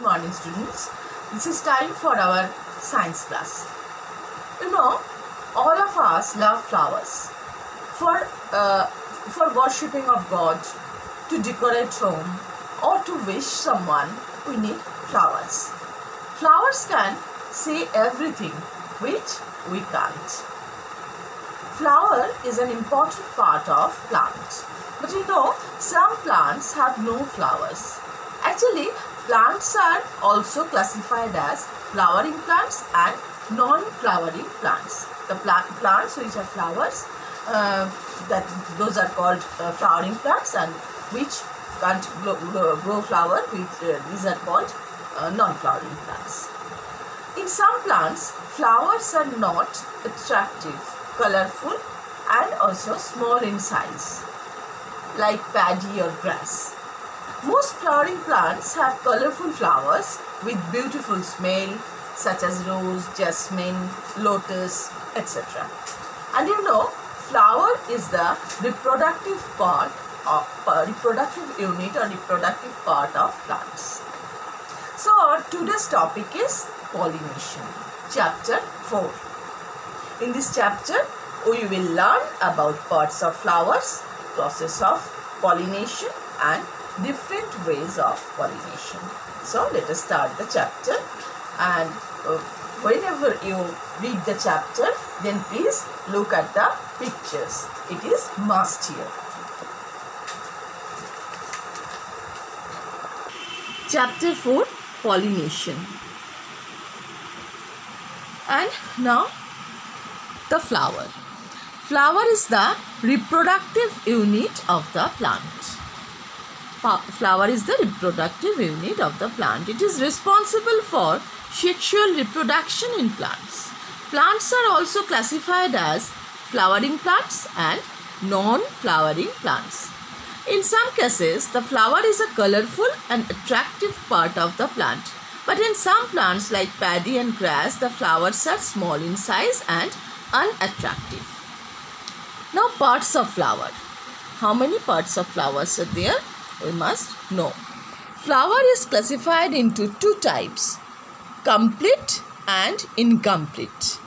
morning, students. This is time for our science class. You know, all of us love flowers. For worshipping of God, to decorate home, or to wish someone, we need flowers. Flowers can say everything which we can't. Flower is an important part of plants. But you know, some plants have no flowers. Actually, plants are also classified as flowering plants and non-flowering plants. The plants which have flowers, those are called flowering plants, and which can't grow flower, these are called non-flowering plants. In some plants, flowers are not attractive, colorful, and also small in size, like paddy or grass. Most flowering plants have colorful flowers with beautiful smell, such as rose, jasmine, lotus, etc. And you know, flower is the reproductive unit or reproductive part of plants. So our today's topic is pollination, chapter 4. In this chapter, we will learn about parts of flowers, process of pollination, and different ways of pollination. So let us start the chapter, and whenever you read the chapter, then please look at the pictures. It is must here. Chapter 4, pollination. And now the flower. Flower is the reproductive unit of the plant. Flower is the reproductive unit of the plant. It is responsible for sexual reproduction in plants. Plants are also classified as flowering plants and non-flowering plants. In some cases, the flower is a colorful and attractive part of the plant. But in some plants like paddy and grass, the flowers are small in size and unattractive. Now, parts of flower. How many parts of flowers are there? We must know. Flower is classified into two types, complete and incomplete.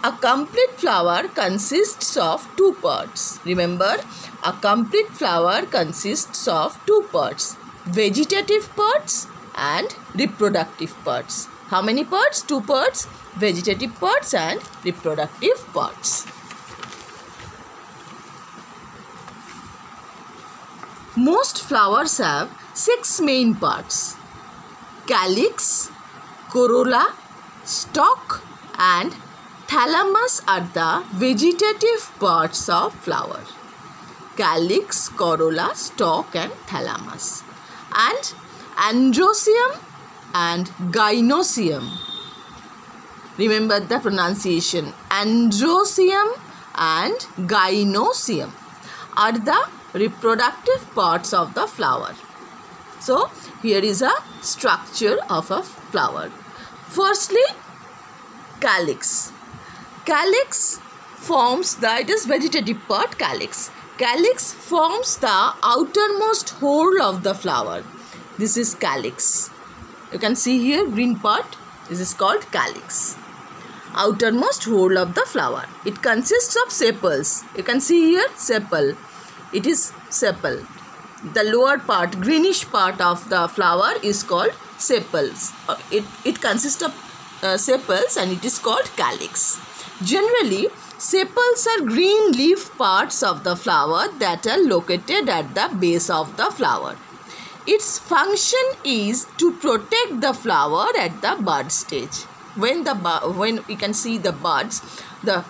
A complete flower consists of two parts. Remember, a complete flower consists of two parts, vegetative parts and reproductive parts. How many parts? Two parts, vegetative parts and reproductive parts. Most flowers have 6 main parts: calyx, corolla, stalk, and thalamus are the vegetative parts of flower. Calyx, corolla, stalk, and thalamus. And androecium and gynoecium. Remember the pronunciation. Androecium and gynoecium are the reproductive parts of the flower. So, here is a structure of a flower. Firstly, calyx. Calyx forms it is vegetative part, calyx. Calyx forms the outermost whole of the flower. This is calyx. You can see here green part. This is called calyx. Outermost whole of the flower. It consists of sepals. You can see here sepal. It is sepal. The lower part, greenish part of the flower is called sepals. It consists of sepals and it is called calyx. Generally, sepals are green leaf parts of the flower that are located at the base of the flower. Its function is to protect the flower at the bud stage. When we can see the buds, the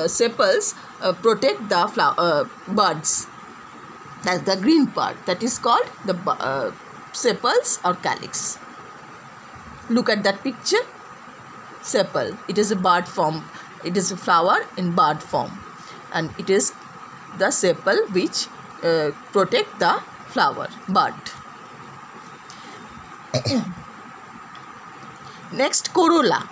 sepals protect the buds. That's the green part. That is called the sepals or calyx. Look at that picture. Sepal. It is a bud form. It is a flower in bud form, and it is the sepal which protect the flower bud. Next, corolla.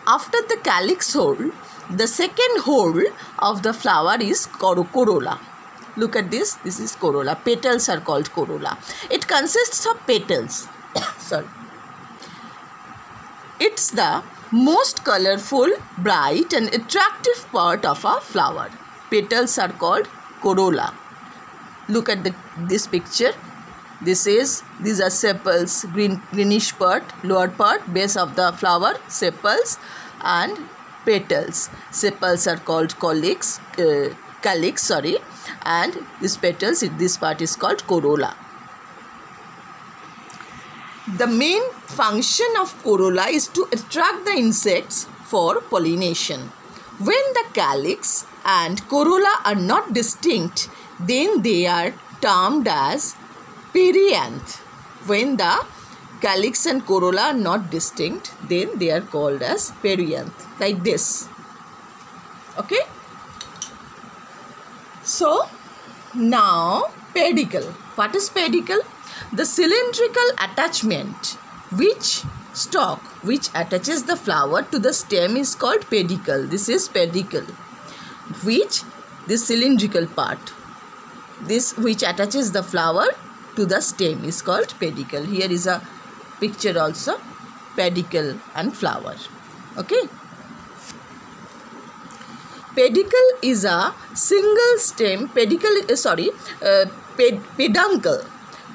After the calyx hole, the second hole of the flower is corolla. Look at this. This is corolla. Petals are called corolla. It consists of petals. sorry. It's the most colorful, bright and attractive part of a flower. Petals are called corolla. Look at this picture. These are sepals, greenish part, lower part, base of the flower, sepals, and petals. Sepals are called calyx, and these petals, this part is called corolla. The main function of corolla is to attract the insects for pollination. When the calyx and corolla are not distinct, then they are termed as perianth. When the calyx and corolla are not distinct, then they are called as perianth, like this. Okay. So now pedicle. What is pedicle? The cylindrical attachment which attaches the flower to the stem is called pedicle. This is pedicle. This cylindrical part, this which attaches the flower to the stem is called pedicle. Here is a picture also, pedicle and flower. Okay. Pedicle is a single stem. Peduncle.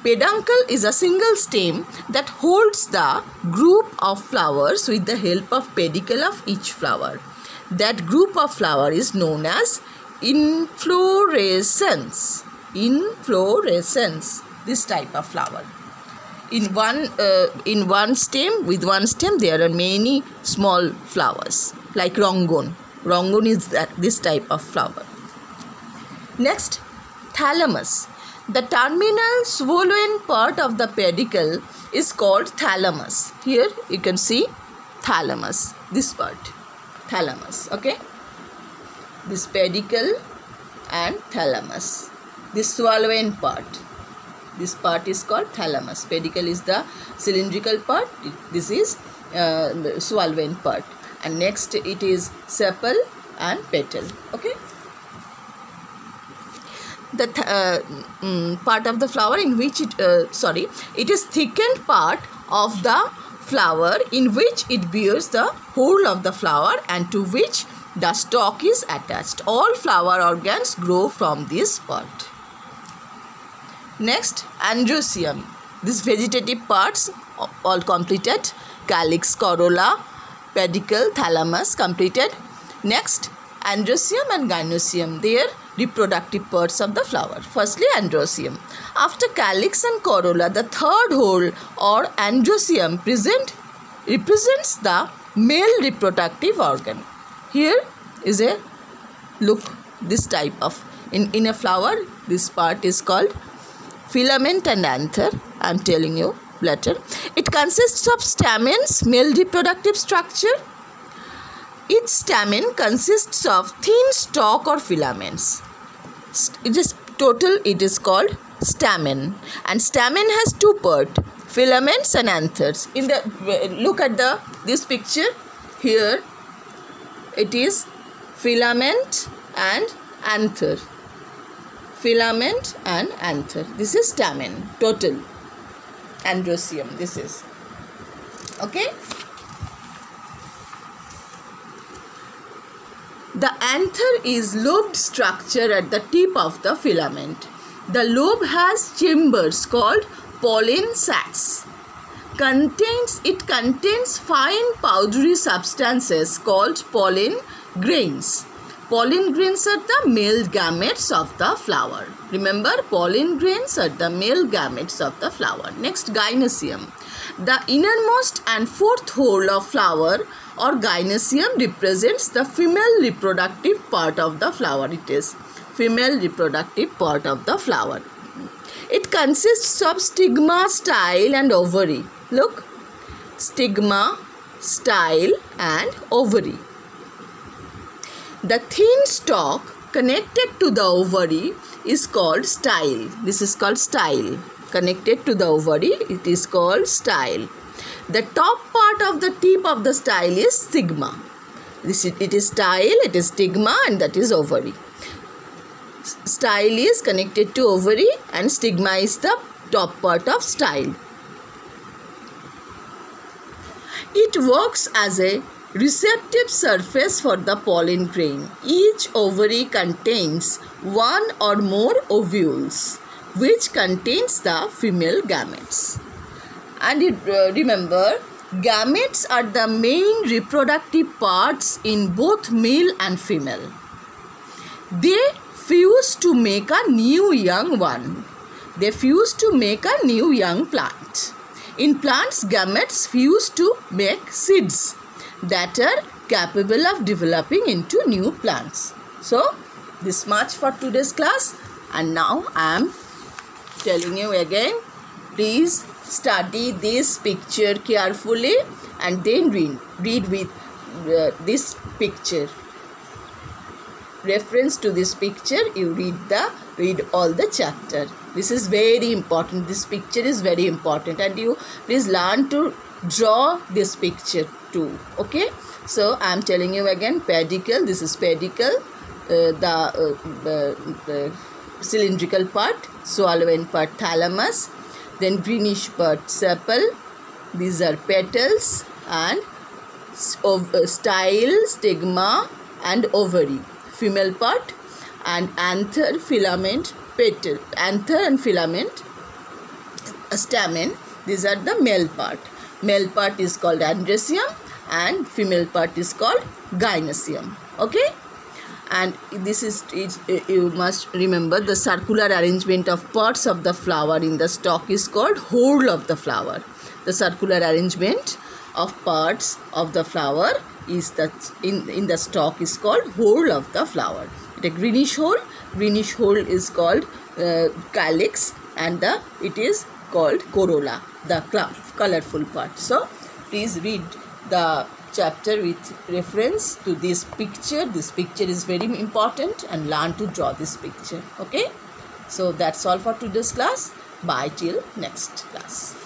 Peduncle is a single stem that holds the group of flowers with the help of pedicle of each flower. That group of flower is known as inflorescence. Inflorescence. This type of flower. With one stem there are many small flowers like rhongon. Rhongon is this type of flower. Next, thalamus. The terminal swollen part of the pedicle is called thalamus. Here you can see thalamus. This part, thalamus. Okay. This pedicle and thalamus. This swollen part. This part is called thalamus. Pedicle is the cylindrical part. This is swollen part. And next it is sepal and petal. Okay. The part of the flower in which it is thickened part of the flower in which it bears the whole of the flower and to which the stalk is attached. All flower organs grow from this part. Next, androecium. These vegetative parts all completed. Calyx, corolla, pedicle, thalamus completed. Next, androecium and gynoecium. They are reproductive parts of the flower. Firstly, androecium. After calyx and corolla, the third hole or androecium represents the male reproductive organ. Here is a look, this type of in a flower, this part is called filament and anther. I am telling you later. It consists of stamens, male reproductive structure. Each stamen consists of thin stalk or filaments. It is called stamen, and stamen has two parts, filaments and anthers. Look at this picture. Here it is filament and anther. Filament and anther. This is stamen, total androecium. This is okay. The anther is lobed structure at the tip of the filament. The lobe has chambers called pollen sacs. It contains fine powdery substances called pollen grains. Pollen grains are the male gametes of the flower. Remember, pollen grains are the male gametes of the flower. Next, gynoecium. The innermost and fourth hole of flower or gynoecium represents the female reproductive part of the flower. It is female reproductive part of the flower. It consists of stigma, style and ovary. Look, stigma, style and ovary. The thin stalk connected to the ovary is called style. This is called style. Connected to the ovary, it is called style. The top part of the tip of the style is stigma. It is style, it is stigma and that is ovary. Style is connected to ovary and stigma is the top part of style. It works as a receptive surface for the pollen grain. Each ovary contains one or more ovules, which contains the female gametes. And remember, gametes are the main reproductive parts in both male and female. They fuse to make a new young one. They fuse to make a new young plant. In plants, gametes fuse to make seeds that are capable of developing into new plants. So, this much for today's class. And now I am telling you again, please study this picture carefully and then read with this picture. Reference to this picture, you read all the chapter. This is very important. This picture is very important, and you please learn to draw this picture too. Okay, so I am telling you again, pedicle. This is pedicle, the cylindrical part, swallowing part thalamus, then greenish part sepal. These are petals and style, stigma and ovary. Female part, and anther, filament, petal. Anther and filament, stamen. These are the male part. Male part is called andrecium and female part is called gynoecium. Okay, and this is you must remember, the circular arrangement of parts of the flower in the stalk is called whorl of the flower. The circular arrangement of parts of the flower is in the stalk is called whorl of the flower. The greenish whole is called calyx, and it is called corolla, the colorful part. So please read the chapter with reference to this picture. This picture is very important, and learn to draw this picture. Okay, so that's all for today's class. Bye till next class.